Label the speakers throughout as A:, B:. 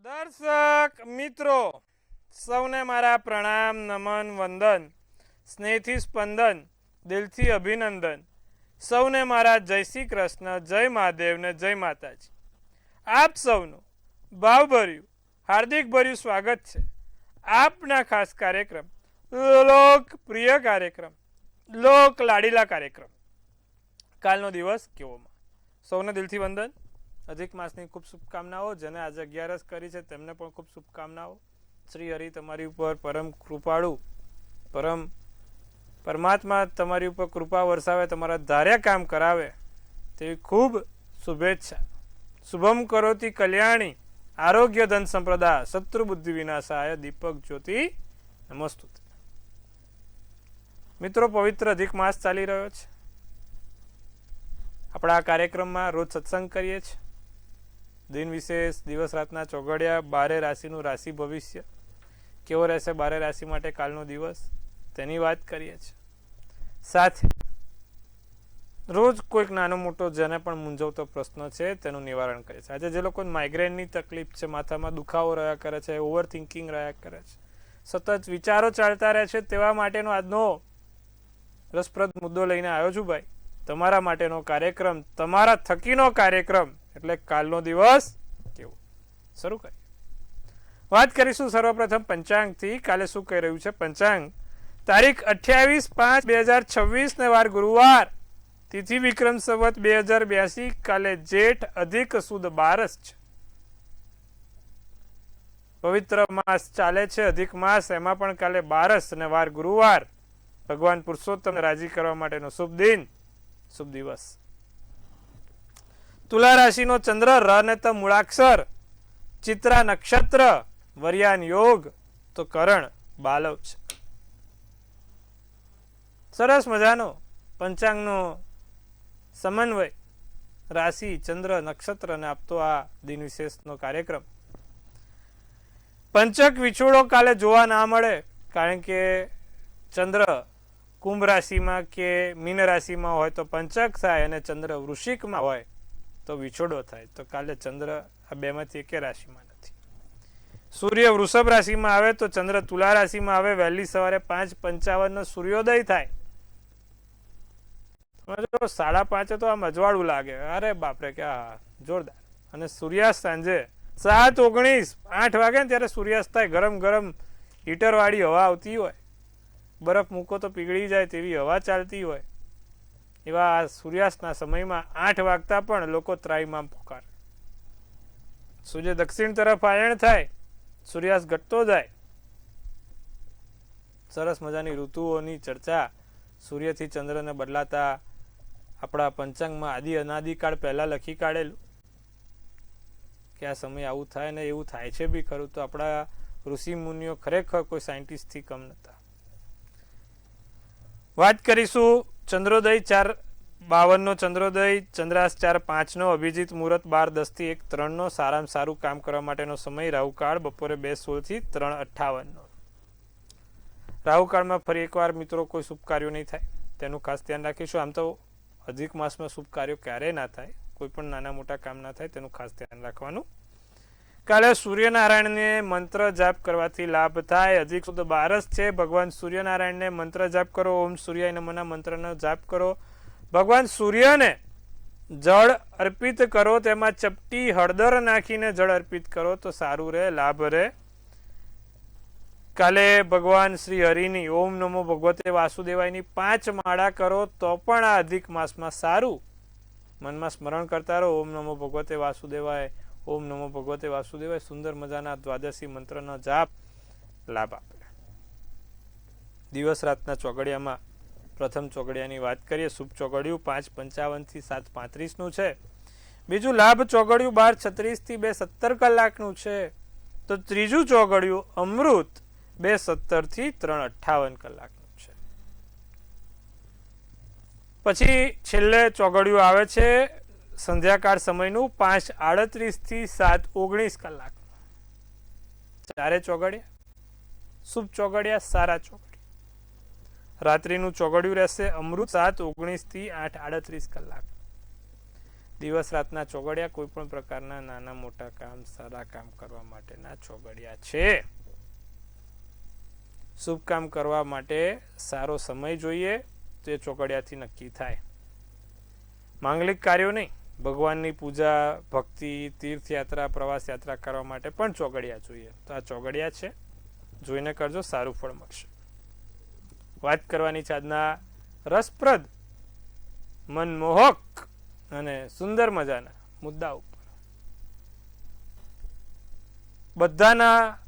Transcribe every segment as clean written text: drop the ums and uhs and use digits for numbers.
A: દર્શક મિત્રો સૌને મારા પ્રણામ, નમન, વંદન, સ્નેહથી સ્પંદન, દિલથી અભિનંદન. સૌને મારા જય શ્રી કૃષ્ણ, જય મહાદેવ ને જય માતાજી. આપ સૌનું ભાવભર્યું હાર્દિક ભર્યું સ્વાગત છે આપના ખાસ કાર્યક્રમ, લોકપ્રિય કાર્યક્રમ, લોક લાડીલા કાર્યક્રમ કાલનો દિવસ કેવોમાં. સૌને દિલથી વંદન. અધિક માસની ખૂબ શુભકામનાઓ. જેને આજે 11 કરી છે તેમને પણ ખૂબ શુભકામનાઓ. શ્રી હરિ તમારી ઉપર પરમ કૃપાળુ, પરમાત્મા તમારી ઉપર કૃપા વરસાવે, તમારા ધાર્યા કામ કરાવે તેવી ખૂબ શુભેચ્છા. શુભમ કરોતિ કલ્યાણી, આરોગ્ય ધન સંપ્રદા, શત્રુ બુદ્ધિ વિનાશાય, દીપક જ્યોતિ નમસ્તુ. મિત્રો, પવિત્ર અધિક માસ ચાલી રહ્યો છે. આપણા આ કાર્યક્રમમાં રોજ સત્સંગ કરીએ છીએ. દિન વિશેષ, દિવસ રાતના ચોઘડિયા, 12 રાશિનું રાશિ ભવિષ્ય કેવો રહેશે 12 રાશિ માટે કાલનો દિવસ તેની વાત કરીએ છીએ. સાથે રોજ કોઈક નાનો મોટો જેને પણ મૂંઝવતો પ્રશ્ન છે તેનું નિવારણ કરે છે. આજે જે લોકોને માઇગ્રેનની તકલીફ છે, માથામાં દુખાવો રહ્યા કરે છે, ઓવર થિંકિંગ રહ્યા કરે છે, સતત વિચારો ચાલતા રહે છે, તેવા માટેનો આજનો રસપ્રદ મુદ્દો લઈને આવ્યો છું ભાઈ. તમારા માટેનો કાર્યક્રમ, તમારા થકીનો કાર્યક્રમ, એટલે કાલનો દિવસ કેવો. શરૂ કરીએ. વાત કરીશું સર્વપ્રથમ પંચાંગથી. કાલે શું કહી રહ્યું છે પંચાંગ? તારીખ 28/5/2026 ને વાર ગુરુવાર, તિથિ વિક્રમ સંવત 2082, કાલે જેઠ અધિક સુદ 12 છે. પવિત્ર માસ ચાલે છે, અધિક માસ, એમાં પણ કાલે 12 ને વાર ગુરુવાર. ભગવાન પુરુષોત્તમ રાજી કરવા માટેનો શુભ દિન, શુભ દિવસ. તુલા રાશિનો ચંદ્ર, ર ને ત મૂળાક્ષર, ચિત્રા નક્ષત્ર, વર્યાન યોગ, તો કરણ બાલવ છે. સરસ મજાનો પંચાંગનો સમન્વય રાશિ, ચંદ્ર, નક્ષત્ર ને આપતો આ દિન વિશેષનો કાર્યક્રમ. પંચક વિછોડો કાલે જોવા ના મળે, કારણ કે ચંદ્ર કુંભ રાશિમાં કે મીન રાશિમાં હોય તો પંચક થાય, અને ચંદ્ર વૃશ્ચિકમાં હોય તો વિછોડો થાય. તો કાલે ચંદ્ર આ બેમાંથી એકે રાશિમાં નથી. સૂર્ય વૃષભ રાશિમાં આવે તો ચંદ્ર તુલા રાશિમાં આવે. વહેલી સવારે 5:55 સૂર્યોદય થાય. 5:30 તો આમ અજવાળું લાગે, અરે બાપરે કે જોરદાર. અને સૂર્યાસ્ત સાંજે 7:19, 8 વાગે ને ત્યારે સૂર્યાસ્ત થાય. ગરમ ગરમ હીટર વાળી હવા આવતી હોય, બરફ મૂકો તો પીગળી જાય તેવી હવા ચાલતી હોય. એવા સૂર્યાસ્તના સમયમાં 8 વાગતા પણ લોકો ત્રાહિમામ પોકારે. સૂર્ય દક્ષિણ તરફ આયણ થાય, સૂર્યાસ્ત ઘટતો જાય. સરસ મજાની ઋતુઓની ચર્ચા, સૂર્યથી ચંદ્રને બદલાતા આપણા પંચાંગમાં આદિ અનાદિકાળ પહેલા લખી કાઢેલું કે આ સમય આવું થાય, ને એવું થાય છે બી ખરું. તો આપણા ઋષિ મુનિઓ ખરેખર કોઈ સાયન્ટિસ્ટથી કમ નતા. વાત કરીશું ચંદ્રોદય 4:52 ચંદ્રોદય, ચંદ્રાસ 4:05, અભિજીત મુહૂર્ત 12:10 થી 1:03, સારામાં સારું કામ કરવા માટેનો સમય રાહુકાળ બપોરે 2:16 થી 3:58. રાહુકાળમાં ફરી એકવાર મિત્રો કોઈ શુભ કાર્યો નહીં થાય, તેનું ખાસ ધ્યાન રાખીશું. આમ તો અધિક માસમાં શુભ કાર્યો ક્યારેય ના થાય, કોઈ પણ નાના મોટા કામ ના થાય, તેનું ખાસ ધ્યાન રાખવાનું. કાલે સૂર્યનારાયણને મંત્ર જાપ કરવાથી લાભ થાય. અધિક સુદ 12 છે. ભગવાન સૂર્યનારાયણને મંત્ર જાપ કરો. ઓમ સૂર્યાય નમઃના મંત્રનો જાપ કરો. ભગવાન સૂર્યને જળ અર્પિત કરો, તેમાં ચપટી હળદર નાખીને જળ અર્પિત કરો તો સારું રહે, લાભ રહે. કાલે ભગવાન શ્રી હરિની ઓમ નમો ભગવતે વાસુદેવાયની 5 માળા કરો તો પણ આ અધિક માસમાં સારું. મનમાં સ્મરણ કરતા રહો, ઓમ નમો ભગવતે વાસુદેવાય, ઓમ નમો ભગવતે વાસુદેવાય. સુંદર મજાના દ્વાદશી મંત્રનો જાપ લાભ આપે. દિવસ રાતના ચોઘડિયામાં પ્રથમ ચોઘડિયાની વાત કરીએ. શુભ ચોઘડિયું 5:55 થી 7:35 છે. બીજું લાભ ચોઘડિયું 12:36 થી 2:17 કલાકનું છે. તો ત્રીજું ચોઘડિયું અમૃત 2:17 થી 3:58 કલાકનું છે. પછી છેલ્લે ચોઘડિયું આવે છે સંધ્યાકાળ સમયનું 5:38 થી 7:19 કલાક. ચારે ચોઘડિયા શુભ ચોઘડિયા, સારા ચોઘડિયા. રાત્રિનું ચોઘડિયું રહેશે અમૃત 7:19 થી 8:38 કલાક. દિવસ રાતના ચોગડિયા કોઈ પણ પ્રકારના નાના મોટા કામ સારા કામ કરવા માટેના ચોગડિયા છે. શુભ કામ કરવા માટે સારો સમય જોઈએ, તે ચોગડિયાથી નક્કી થાય. માંગલિક કાર્યો નહીં, ભગવાનની પૂજા, ભક્તિ, તીર્થયાત્રા, પ્રવાસ યાત્રા કરવા માટે પણ ચોગડિયા જોઈએ. તો આ ચોગડિયા છે, જોઈને કરજો, સારું ફળ મળશે. વાત કરવાની છે આજના રસપ્રદ, મનમોહક અને સુંદર મજાના મુદ્દા ઉપર. બધાના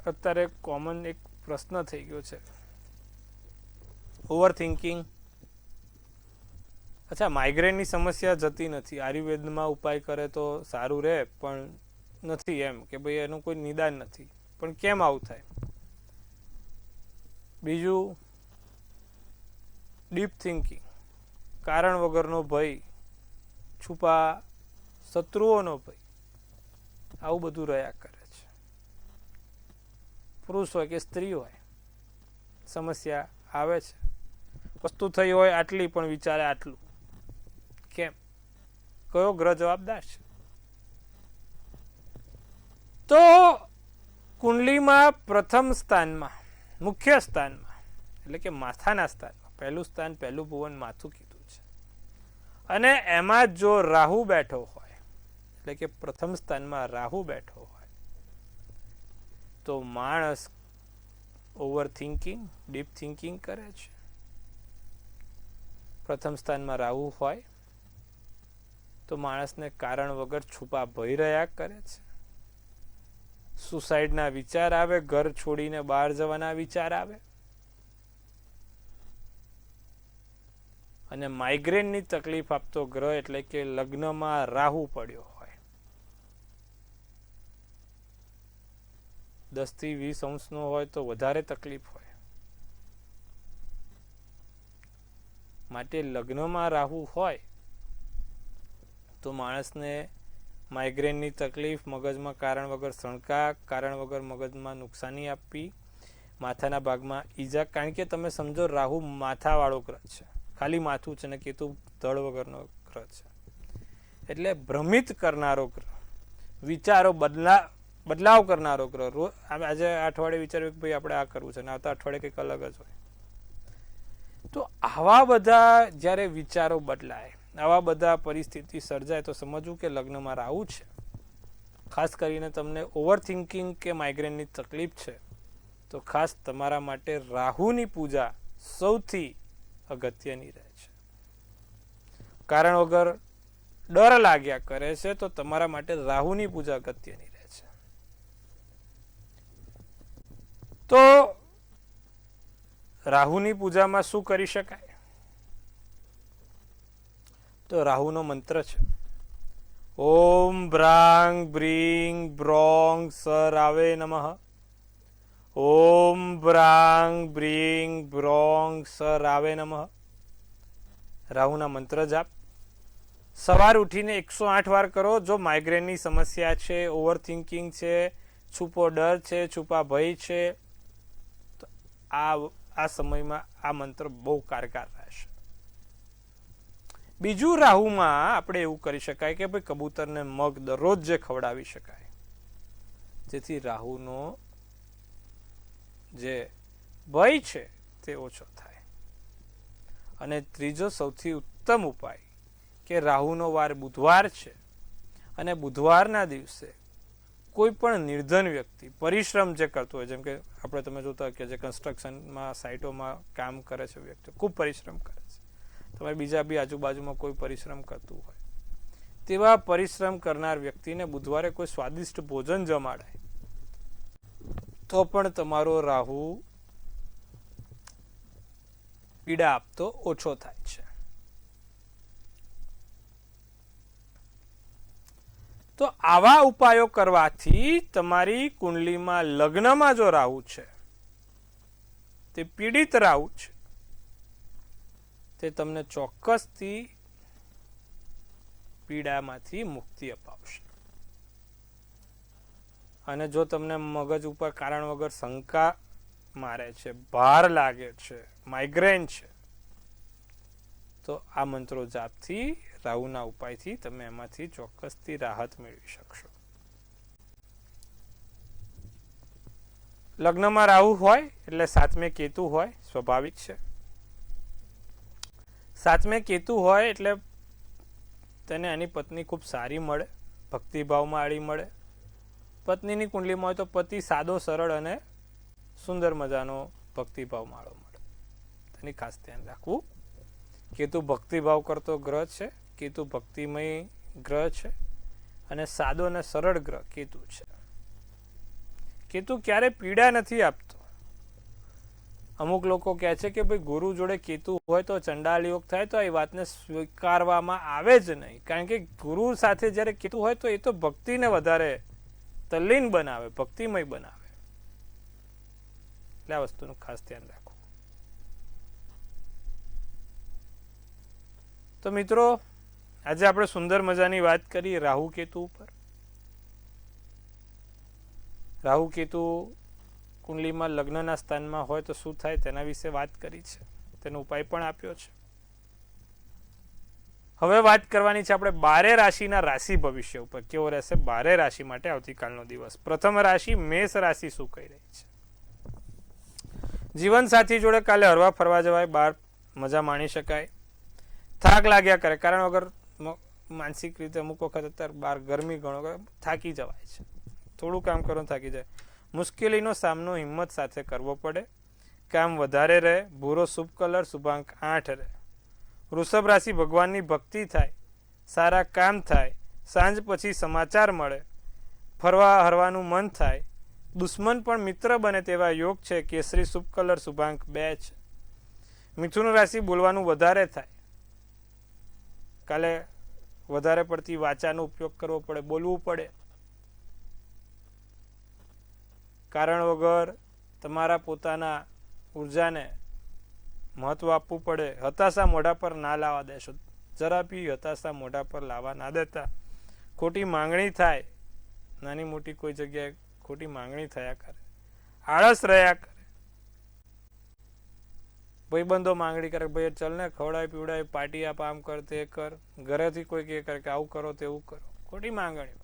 A: અત્યારે કોમન એક પ્રશ્ન થઈ ગયો છે, ઓવર થિંકિંગ. અચ્છા, માઇગ્રેનની સમસ્યા જતી નથી, આયુર્વેદમાં ઉપાય કરે તો સારું રહે, પણ નથી એમ કે ભાઈ એનું કોઈ નિદાન નથી, પણ કેમ આવું થાય? બીજું, ડીપ થિંકિંગ, કારણ વગરનો ભય, છુપા શત્રુઓનો ભય, આવું બધું રહ્યા કરે છે. પુરુષ હોય કે સ્ત્રી હોય, સમસ્યા આવે છે. વસ્તુ થઈ હોય આટલી, પણ વિચારે આટલું. કેમ? કયો ગ્રહ જવાબદાર છે? તો કુંડલીમાં પ્રથમ સ્થાનમાં, મુખ્ય સ્થાનમાં, એટલે કે માથાના સ્થાનમાં, પહેલું સ્થાન, પહેલું ભુવન માથું કીધું છે. અને એમાં જો રાહુ બેઠો હોય, એટલે કે પ્રથમ સ્થાનમાં રાહુ બેઠો હોય, તો માણસ ઓવર થિંકિંગ, ડીપ થિંકિંગ કરે છે. પ્રથમ સ્થાનમાં રાહુ હોય તો માણસને કારણ વગર છુપા ભય રહ્યા કરે છે. સુસાઇડના વિચાર આવે, ઘર છોડીને બહાર જવાના વિચાર આવે. અને માઇગ્રેનની તકલીફ આપતો ગ્રહ એટલે કે લગ્નમાં રાહુ પડ્યો હોય, 10 થી 20 અંશનો હોય તો વધારે તકલીફ હોય. માટે લગ્નમાં રાહુ હોય તો માણસને માઇગ્રેનની તકલીફ, મગજમાં કારણ વગર સણકા, કારણ વગર મગજમાં નુકસાની આપવી, માથાના ભાગમાં ઈજા. કારણ કે તમે સમજો, રાહુ માથાવાળો ગ્રહ છે, ખાલી માથું છે, ને કેતુ ધડ વગરનો ગ્રહ છે. એટલે ભ્રમિત કરનારો ગ્રહ, વિચારો બદલાવ કરનારો ગ્રહ. આજે અઠવાડિયે વિચાર્યું કે ભાઈ આપણે આ કરવું છે, ને આવતા અઠવાડિયે કંઈક અલગ જ હોય. તો આવા બધા જ્યારે વિચારો બદલાય, આવા બધા પરિસ્થિતિ સર્જાય, તો સમજવું કે લગ્નમાં રાહુ છે. ખાસ કરીને તમને ઓવર થિંકિંગ કે માઇગ્રેનની તકલીફ છે, તો ખાસ તમારા માટે રાહુની પૂજા સૌથી અગત્યની રહે છે. કારણ વગર ડર લાગ્યા કરે છે, તો તમારા માટે રાહુની પૂજા અગત્યની રહે છે. તો રાહુની પૂજામાં શું કરી શકાય? તો રાહુનો મંત્ર છે, ઓમ બ્રાંગ બ્રીંગ બ્રોંગ સરાવે નમઃ. ઓમ બ્રાંગ બ્રીંગ બ્રોંગ સરાવે નમઃ. રાહુના મંત્ર જાપ સવાર ઉઠીને 108 વાર કરો. જો માઇગ્રેનની સમસ્યા છે, ઓવર થિંકિંગ છે, છુપો ડર છે, છુપા ભય છે, તો આ સમયમાં આ મંત્ર બહુ કારગર રહેશે. બીજું, રાહુમાં આપણે એવું કરી શકાય કે ભાઈ કબૂતરને મગ દરરોજ જે ખવડાવી શકાય, જેથી રાહુનો જે ભય છે તે ઓછો થાય. અને ત્રીજો સૌથી ઉત્તમ ઉપાય કે રાહુનો વાર બુધવાર છે, અને બુધવારના દિવસે કોઈ પણ નિર્ધન વ્યક્તિ પરિશ્રમ જે કરતો હોય, જેમ કે આપણે તમે જોતા હોય કે જે કન્સ્ટ્રક્શનમાં સાઇટોમાં કામ કરે છે વ્યક્તિ, ખૂબ પરિશ્રમ કરે છે, તમારે બીજા બી આજુબાજુમાં કોઈ પરિશ્રમ કરતું હોય, તેવા પરિશ્રમ કરનાર વ્યક્તિને બુધવારે કોઈ સ્વાદિષ્ટ ભોજન જમાડાય, તો પણ તમારો રાહુ પીડા આપતો ઓછો થાય છે. તો આવા ઉપાયો કરવાથી તમારી કુંડલીમાં લગ્નમાં જો રાહુ છે, તે પીડિત રાહુ છે, તે તમને ચોક્કસથી પીડામાંથી મુક્તિ અપાવશે. અને જો તમને મગજ ઉપર કારણ વગર શંકા મારે છે, ભાર લાગે છે, માઇગ્રેન છે, તો આ મંત્રો જાપથી રાહુના ઉપાયથી તમે એમાંથી ચોક્કસથી રાહત મેળવી શકશો. લગ્નમાં રાહુ હોય એટલે સાતમે કેતુ હોય, સ્વાભાવિક છે. સાતમે કેતુ હોય એટલે તેને એની પત્ની ખૂબ સારી મળે, ભક્તિભાવમાં આડી મળે. પત્નીની કુંડલીમાં હોય તો પતિ સાદો, સરળ અને સુંદર મજાનો ભક્તિભાવ માળો મળે. તેની ખાસ ધ્યાન રાખવું. કેતુ ભક્તિભાવ કરતો ગ્રહ છે, કેતુ ભક્તિમય ગ્રહ છે અને સાદો અને સરળ ગ્રહ કેતુ છે. કેતુ ક્યારે પીડા નથી આપતો. અમુક લોકો કહે છે કે ભાઈ ગુરુ જોડે કેતુ હોય તો ચંડાલ યોગ થાય, તો એ વાતને સ્વીકારવામાં આવે જ નહીં. કારણ કે ગુરુ સાથે જ્યારે કેતુ હોય તો એ તો ભક્તિને વધારે તલ્લીન બનાવે, ભક્તિમય બનાવે. એટલે આ વસ્તુનું ખાસ ધ્યાન રાખો. તો મિત્રો, આજે આપણે સુંદર મજાની વાત કરી રાહુ કેતુ ઉપર. રાહુ કેતુ કુંડલીમાં લગ્નના સ્થાનમાં હોય તો શું થાય તેના વિશે વાત કરી છે, તેનો ઉપાય પણ આપ્યો છે. હવે વાત કરવાની છે આપણે 12 રાશિના રાશિ ભવિષ્ય ઉપર. કેવો રહેશે 12 રાશિ માટે આવતીકાલનો દિવસ? પ્રથમ રાશિ મેષ રાશિ શું કહી રહી છે? જીવન સાથી જોડે કાલે હરવા ફરવા જવાય, બહાર મજા માણી શકાય. થાક લાગ્યા કરે, કારણ વગર માનસિક રીતે અમુક વખત અત્યારે બહાર ગરમી ઘણો થાકી જવાય છે. થોડું કામ કરો થાકી જાય. મુશ્કેલીનો સામનો હિંમત સાથે કરવો પડે. કામ વધારે રહે. ભૂરો શુભ કલર, શુભાંક 8 રહે. વૃષભ રાશિ ભગવાનની ભક્તિ થાય, સારા કામ થાય, સાંજ પછી સમાચાર મળે, ફરવા હરવાનું મન થાય, દુશ્મન પણ મિત્ર બને તેવા યોગ છે. કેસરી શુભ કલર, શુભાંક 2 છે. મિથુન રાશિ બોલવાનું વધારે થાય. કાલે વધારે પડતી વાચાનો ઉપયોગ કરવો પડે, બોલવું પડે. કારણ વગર તમારા પોતાના ઉર્જાને મહત્વ આપવું પડે. હતાશા મોઢા પર ના લાવવા દેશો. જરા બી હતાશા મોઢા પર લાવવા ના દેતા. ખોટી માંગણી થાય, નાની મોટી કોઈ જગ્યાએ ખોટી માંગણી થયા કરે, આળસ રહ્યા કરે. ભાઈબંધો માંગણી કરે, ભાઈ ચલ ને ખવડાય પીવડાય, પાર્ટી આપ, આમ કર તે કર. ઘરેથી કોઈ કહે કરે કે આવું કરો તેવું કરો. ખોટી માંગણીઓ,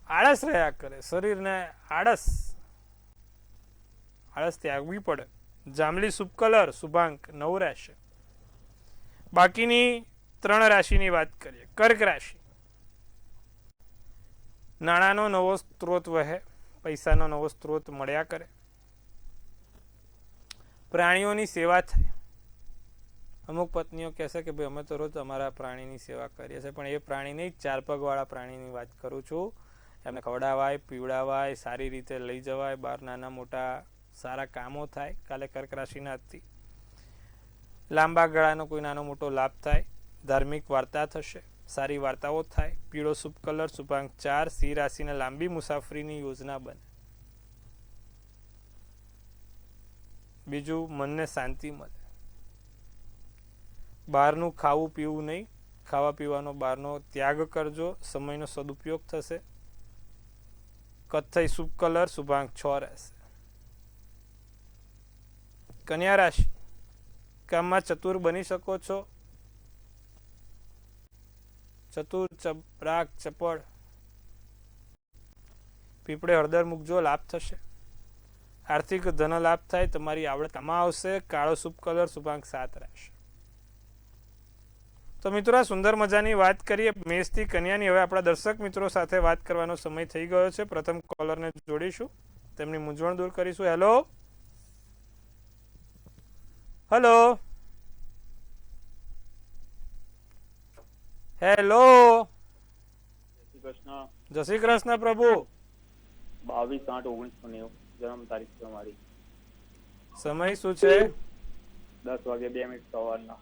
A: આળસ રહ્યા કરે. શરીરને આળસ ત્યાગવી પડે. જાંબલી શુભ કલર, શુભાંક 9 રહેશે. બાકીની 3 રાશિની વાત કરીએ. કર્ક રાશિ. નાણાંનો નવો સ્ત્રોત વહે, પૈસાનો નવો સ્ત્રોત મળ્યા કરે. પ્રાણીઓની સેવા થાય. અમુક પત્નીઓ કહેશે કે ભાઈ અમે તો રોજ અમારા પ્રાણીની સેવા કરીએ છીએ, પણ એ પ્રાણી નહીં, 4 પગવાળા પ્રાણીની વાત કરું છું. એમને ખવડાવાય, પીવડાવાય, સારી રીતે લઈ જવાય બહાર, નાના મોટા સારા કામો થાય. કાલે કર્ક રાશિના હતી. લાંબા ગાળાનો કોઈ નાનો મોટો લાભ થાય. ધાર્મિક વાર્તા થશે, સારી વાર્તાઓ થાય. પીળો શુભ કલર, શુભાંક 4. સિંહ રાશિને લાંબી મુસાફરીની યોજના બને. બીજું, મનને શાંતિ મળે. બહારનું ખાવું પીવું નહીં, ખાવા પીવાનો બહારનો ત્યાગ કરજો. સમયનો સદુપયોગ થશે. કથ્થઈ શુભ કલર, શુભાંક 6 રહેશે. કન્યા રાશિ. કામમાં ચતુર બની શકો છો. ચતુર, ચપરાક, ચપળ. પીપળે હળદર મૂકજો, લાભ થશે. આર્થિક ધન લાભ થાય. તમારી આવડત કામમાં આવશે. કાળો શુભ કલર, શુભાંક 7 રહેશે. તો મિત્રો, આ સુંદર મજાની વાત કરીએ મેષથી કન્યાની. હવે આપણા દર્શક મિત્રો સાથે વાત કરવાનો સમય થઈ ગયો છે. પ્રથમ કોલરને જોડીશું, તેમની મૂંઝવણ દૂર કરીશું. Hello hello hello. જય શ્રી કૃષ્ણ પ્રભુ.
B: 22/8/1990 જન્મ તારીખ છે મારી.
A: સમય શું છે?
B: 10:02 સવારના.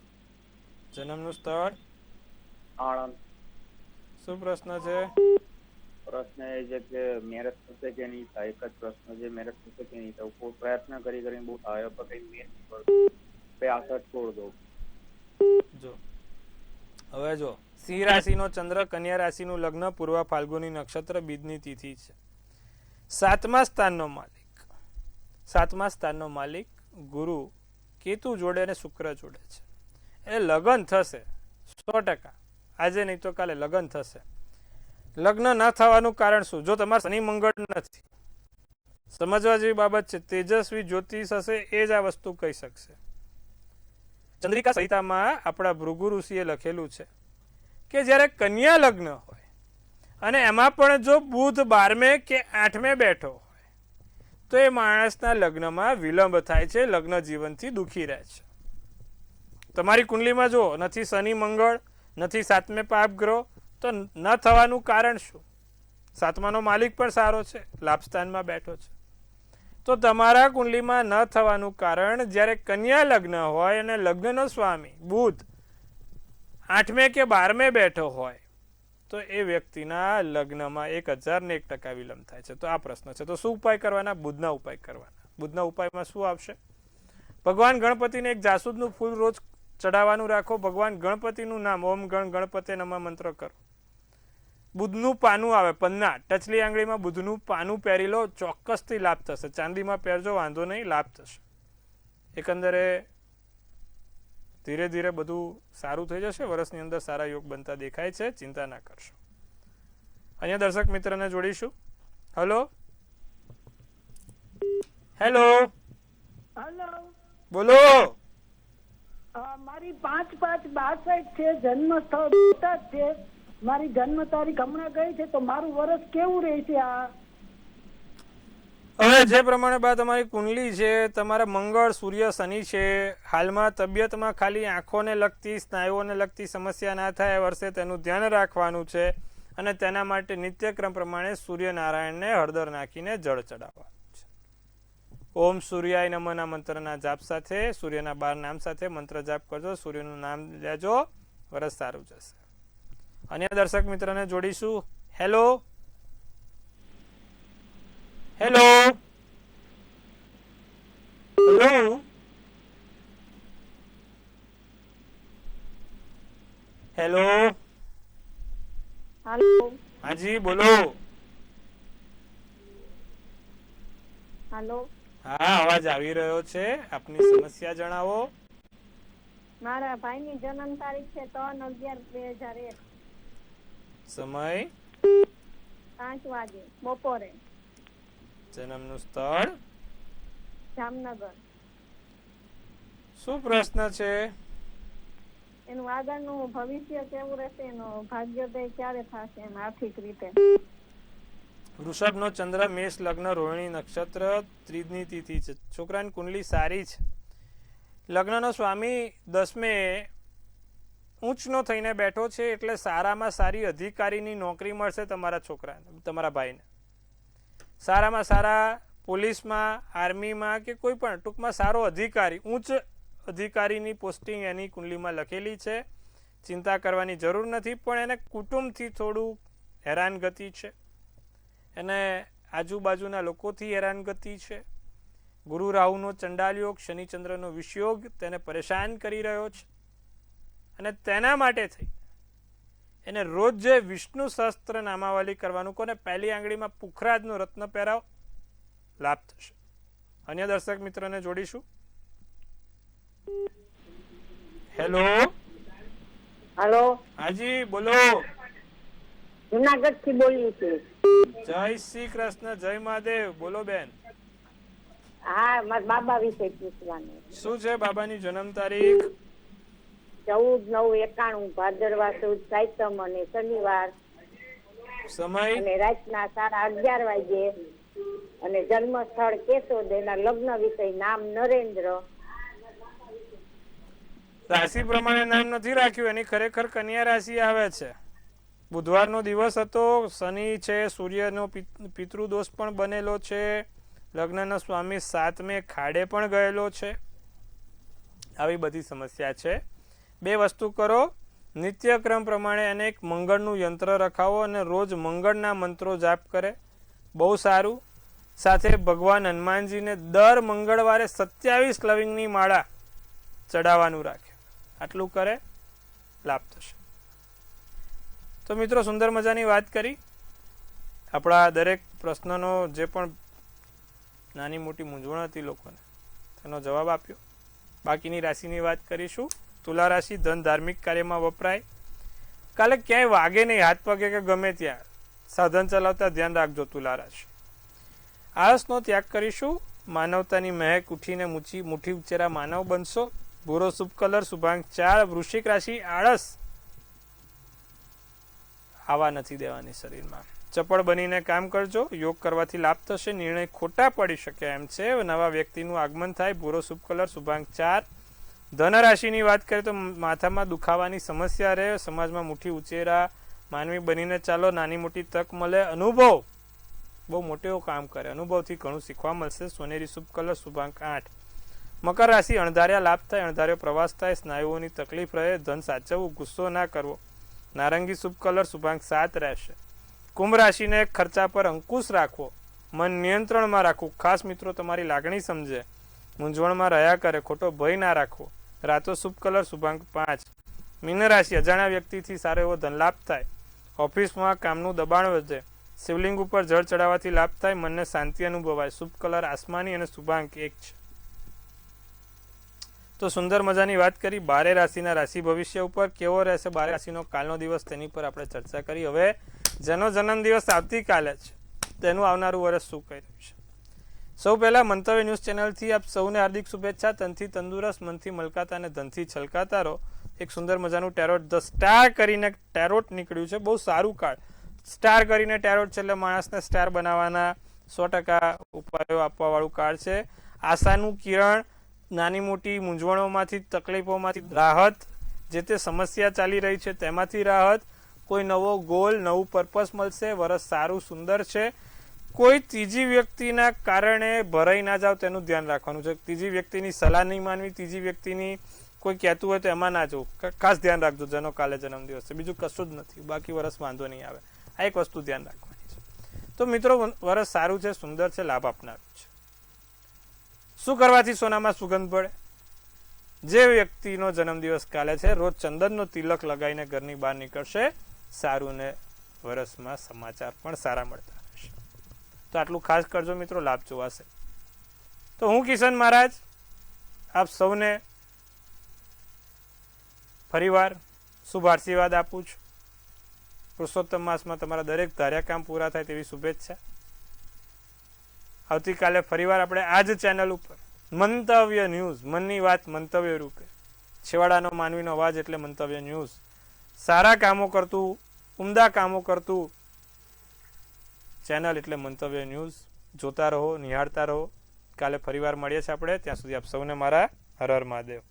A: જન્મનું સ્થળ?
B: આણંદ.
A: શું પ્રશ્ન છે?
B: પ્રશ્ન એ છે કે મેરેજ થશે કે નહીં થાય. એક જ પ્રશ્ન છે, મેરેજ થશે કે નહીં થાય. કોઈ પ્રયત્ન કરી બહુ થાય પણ કઈ મેળ નહીં પડતો. આશા છોડ દો.
A: જો હવે જો, સિંહ રાશિનો ચંદ્ર, કન્યા રાશિનું લગ્ન, પૂર્વ ફાલ્ગુની નક્ષત્ર, બીજની તિથિ છે. 7મા સ્થાનનો માલિક ગુરુ કેતુ જોડે અને શુક્ર જોડે છે. એ લગ્ન થશે 100%. આજે નહીં તો કાલે લગ્ન થશે. લગ્ન ન થવાનું કારણ શું? જો તમારે શનિ મંગળ નથી. સમજવા જેવી બાબત છે. તેજસ્વી જ્યોતિષ હશે એ જ આ વસ્તુ કહી શકશે. ચંદ્રિકા સંહિતામાં આપણા ભૃગુ ઋષિએ લખેલું છે કે જ્યારે કન્યા લગ્ન હોય અને એમાં પણ જો બુધ 12મે કે 8મે બેઠો હોય તો એ માણસના લગ્નમાં વિલંબ થાય છે, લગ્ન જીવનથી દુઃખી રહે છે. તમારી કુંડલીમાં જો નથી શનિ મંગળ, નથી 7મે પાપ ગ્રહ, તો ન થવાનું કારણ શું? 7માનો માલિક પણ સારો છે, લાભસ્થાનમાં બેઠો છે. તો તમારા કુંડલીમાં ન થવાનું કારણ જ્યારે કન્યા લગ્ન હોય અને લગ્નનો સ્વામી બુધ 8મે કે 12મે બેઠો હોય તો એ વ્યક્તિના લગ્નમાં 1001% વિલંબ થાય છે. તો આ પ્રશ્ન છે. તો શું ઉપાય કરવાના? બુધના ઉપાય કરવાના. બુધના ઉપાયમાં શું આવશે? ભગવાન ગણપતિને એક જાસૂદનું ફૂલ રોજ ચડાવવાનું રાખો. ભગવાન ગણપતિનું નામ ઓમ ગણ ગણપતે નમઃ મંત્ર કરો. બુધનું પાનું આવે, પન્ના, ટચલી આંગળીમાં બુધનું પાનું પહેરી લો, ચોક્કસથી લાભ થશે. ચાંદીમાં પહેરજો, વાંધો નહીં, લાભ થશે. એકંદરે ધીરે ધીરે બધું સારું થઈ જશે. વર્ષની અંદર સારા યોગ બનતા દેખાય છે, ચિંતા ના કરશો. અહીંયા દર્શક મિત્રને જોડીશું. હલો હેલો
C: હેલો,
A: બોલો.
C: મારી 5/5/62 છે, જન્મ સ્થળ બોટાદ છે. મારી જન્મ તારીખ હમણાં ગઈ છે, તો મારું વર્ષ કેવું રહેશે? આ
A: હવે જે પ્રમાણે બા તમારી કુંડલી છે, તમારા મંગળ, સૂર્ય, શનિ છે. હાલમાં તબિયતમાં ખાલી આંખોને લગતી, સ્નાયુઓને લગતી સમસ્યા ના થાય એ વર્ષે તેનું ધ્યાન રાખવાનું છે. અને તેના માટે નિત્યક્રમ પ્રમાણે સૂર્યનારાયણને હળદર નાખીને જળ ચડાવવાનું છે. ઓમ સૂર્યાય નમઃના મંત્રના જાપ સાથે, સૂર્યના 12 નામ સાથે મંત્ર જાપ કરજો, સૂર્યનું નામ લેજો, વર્ષ સારું જશે. અન્ય દર્શક મિત્રને જોડીશું. હેલો હેલો હેલો હેલો
C: હાલો
A: હાજી બોલો.
C: હાલો,
A: હા, અવાજ આવી રહ્યો છે. આપની સમસ્યા જણાવો.
C: મારા ભાઈની જન્મ તારીખ છે 3/11/2001,
A: સમય
C: 5 વાગે બપોરે,
A: જન્મનું સ્થળ,
C: જામનગર.
A: શું પ્રશ્ન છે?
C: એનું આગળનું ભવિષ્ય કેવું રહેશે, એનો ભાગ્યોદય ક્યારે થશે, એમ આર્થિક રીતે.
A: વૃષભનો ચંદ્ર, મેષ લગ્ન, રોહિણી નક્ષત્ર, ત્રીજની તિથિ છે. છોકરાની કુંડલી સારી છે. લગ્નનો સ્વામી 10મે ઊંચનો થઈને બેઠો છે, એટલે સારામાં સારી અધિકારીની નોકરી મળશે તમારા છોકરાને, તમારા ભાઈને. સારામાં સારા પોલીસમાં, આર્મીમાં કે કોઈ પણ ટૂંકમાં સારો અધિકારી, ઉચ્ચ અધિકારીની પોસ્ટિંગ એની કુંડલીમાં લખેલી છે. ચિંતા કરવાની જરૂર નથી. પણ એને કુટુંબથી થોડું હેરાનગતિ છે, એને આજુબાજુના લોકોથી હેરાનગતિ છે. ગુરુ રાહુનો ચંડાલ યોગ, શનિચંદ્રનો વિષયોગ તેને પરેશાન કરી રહ્યો છે. અને તેના માટે થઈ એને રોજ જે વિષ્ણુ સહસ્ત્ર નામાવલી કરવાનું કોને, પહેલી આંગળીમાં પુખરાજનો રત્ન પહેરાવ, લાભ થશે. અન્ય દર્શક મિત્રને જોડીશું. હેલો
D: હેલો,
A: હાજી બોલો.
D: જુનાગઢ થી બોલીએ છીએ.
A: જય શ્રી કૃષ્ણ, જય મહાદેવ. બોલો બેન.
D: હા, મારા બાબા વિશે પૂછવાનું.
A: શું છે બાબાની જન્મ તારીખ?
D: 14/9/91 ભાદરવા સુદ સાતમ અને શનિવાર,
A: સમય
D: અને રાતના 11:30 વાગે, અને જન્મ સ્થળ કેશોદ, એના લગ્ન વિષય નામ નરેન્દ્ર.
A: રાશિ પ્રમાણે નામ નથી રાખ્યું, એની ખરેખર કન્યા રાશિ આવે છે. બુધવારનો દિવસ હતો, શનિ છે, સૂર્યનો પિતૃદોષ પણ બનેલો છે, લગ્નનો સ્વામી 7મે ખાડે પણ ગયેલો છે. આવી બધી સમસ્યા છે. 2 વસ્તુ કરો. નિત્યક્રમ પ્રમાણે એને એક મંગળનું યંત્ર રખાવો અને રોજ મંગળના મંત્રો જાપ કરે, બહુ સારું. સાથે ભગવાન હનુમાનજીને દર મંગળવારે 27 લવિંગની માળા ચડાવવાનું રાખે. આટલું કરે, લાભ થશે. તો મિત્રો, સુંદર મજાની વાત કરી. આપણા દરેક પ્રશ્નનો જે પણ નાની મોટી મૂંઝવણ હતી લોકોને, તેનો જવાબ આપ્યો. બાકીની રાશિની વાત કરીશું તુલા રાશિ ધન ધાર્મિક કાર્યમાં વપરાય. કાલે ક્યાંય વાગે નહીં હાથ પગે કે ગમે ત્યાં. સાધન ચલાવતા ધ્યાન રાખજો તુલા રાશિ. આળસનો ત્યાગ કરીશું. માનવતાની મહેક ઉઠીને મુઠ્ઠી ઉચ્ચેરા માનવ બનશો. ભૂરો શુભ કલર શુભાંક 4. વૃશ્ચિક રાશિ આળસ આવા નથી દેવાની શરીરમાં. ચપળ બનીને કામ કરજો. યોગ કરવાથી લાભ થશે. નિર્ણય ખોટા પડી શકે એમ છે. નવા વ્યક્તિનું આગમન થાય. ભૂરો શુભ કલર શુભાંક 4. ધન રાશિની વાત કરીએ તો માથામાં દુખાવાની સમસ્યા રહે. સમાજમાં મુઠ્ઠી ઉચેરા માનવી બનીને ચાલો. નાની મોટી તક મળે. અનુભવ બહુ મોટો કામ કરે. અનુભવથી ઘણું શીખવા મળશે. સોનેરી શુભ કલર શુભાંક 8. મકર રાશિ અણધાર્યા લાભ થાય. અણધાર્યો પ્રવાસ થાય. સ્નાયુઓની તકલીફ રહે. ધન સાચવવું. ગુસ્સો ના કરવો. નારંગી શુભ કલર શુભાંક 7 રહેશે. કુંભ રાશિને ખર્ચા પર અંકુશ રાખવો. મન નિયંત્રણમાં રાખવું. ખાસ મિત્રો તમારી લાગણી સમજે. મૂંઝવણમાં રહ્યા કરે. ખોટો ભય ના રાખવો. રાતો શુભ કલર શુભાંક 5. મીન રાશિ અજાણ્યા વ્યક્તિથી સારો એવો ધન લાભ થાય. ઓફિસમાં કામનું દબાણ વધે. શિવલિંગ ઉપર જળ ચડાવવાથી લાભ થાય. મનને શાંતિ અનુભવાય. શુભ કલર આસમાની અને શુભાંક 1 છે. તો સુંદર મજાની વાત કરી 12 રાશિના રાશિ ભવિષ્ય ઉપર. કેવો રહેશે 12 રાશિનો કાલનો દિવસ તેની પર આપણે ચર્ચા કરી. હવે જેનો જન્મદિવસ આવતીકાલે છે તેનું આવનારું વર્ષ શું કહી રહ્યું છે. સૌ પહેલા મંતવ્ય ન્યૂઝ ચેનલથી આપ સૌને હાર્દિક શુભેચ્છા. તનથી તંદુરસ્ત, મનથી મલકાતા અને ધનથી છલકાતા રહો. એક સુંદર મજાનું ટેરોટ ધ સ્ટાર કરીને ટેરોટ નીકળ્યું છે. બહુ સારું કાર્ડ. સ્ટાર કરીને ટેરોટ છે એટલે માણસને સ્ટાર બનાવવાના 100% ઉપાયો આપવા વાળું કાર્ડ છે. આશાનું કિરણ. નાની મોટી મૂંઝવણોમાંથી તકલીફોમાંથી રાહત. જે તે સમસ્યા ચાલી રહી છે તેમાંથી રાહત. કોઈ નવો ગોલ નવું પર્પસ મળશે. વરસ સારું સુંદર છે. કોઈ ત્રીજી વ્યક્તિના કારણે ભરાઈ ના જાવ તેનું ધ્યાન રાખવાનું છે. ત્રીજી વ્યક્તિની સલાહ નહીં માનવી. ત્રીજી વ્યક્તિની કોઈ કહેતું હોય તો એમાં ના જવું. ખાસ ધ્યાન રાખજો જેનો કાલે જન્મદિવસ છે. બીજું કશું જ નથી. બાકી વરસ વાંધો નહીં આવે. આ એક વસ્તુ ધ્યાન રાખવાની છે. તો મિત્રો વરસ સારું છે, સુંદર છે, લાભ આપનારું છે. શું કરવાથી સોનામાં સુગંધ પડે? જે વ્યક્તિનો જન્મદિવસ કાલે છે રોજ ચંદનનો તિલક લગાવીને ઘરની બહાર નીકળશે. સારું ને વરસમાં સમાચાર પણ સારા મળતા રહેશે. તો આટલું ખાસ કરજો મિત્રો, લાભ જોવાશે. તો હું કિશન મહારાજ આપ સૌને ફરીવાર શુભ આશીર્વાદ આપું છું. પુરુષોત્તમ માસમાં તમારા દરેક ધાર્યા કામ પૂરા થાય તેવી શુભેચ્છા. આવતીકાલે ફરીવાર આપણે આ જ ચેનલ ઉપર મંતવ્ય ન્યૂઝ, મનની વાત મંતવ્ય રૂપે, છેવાડાનો માનવીનો અવાજ એટલે મંતવ્ય ન્યૂઝ, સારા કામો કરતું, ઉમદા કામો કરતું ચેનલ એટલે મંતવ્ય ન્યૂઝ. જોતા રહો, નિહાળતા રહો. કાલે ફરીવાર મળીએ છીએ આપણે. ત્યાં સુધી આપ સૌને મારા હર હર મહાદેવ.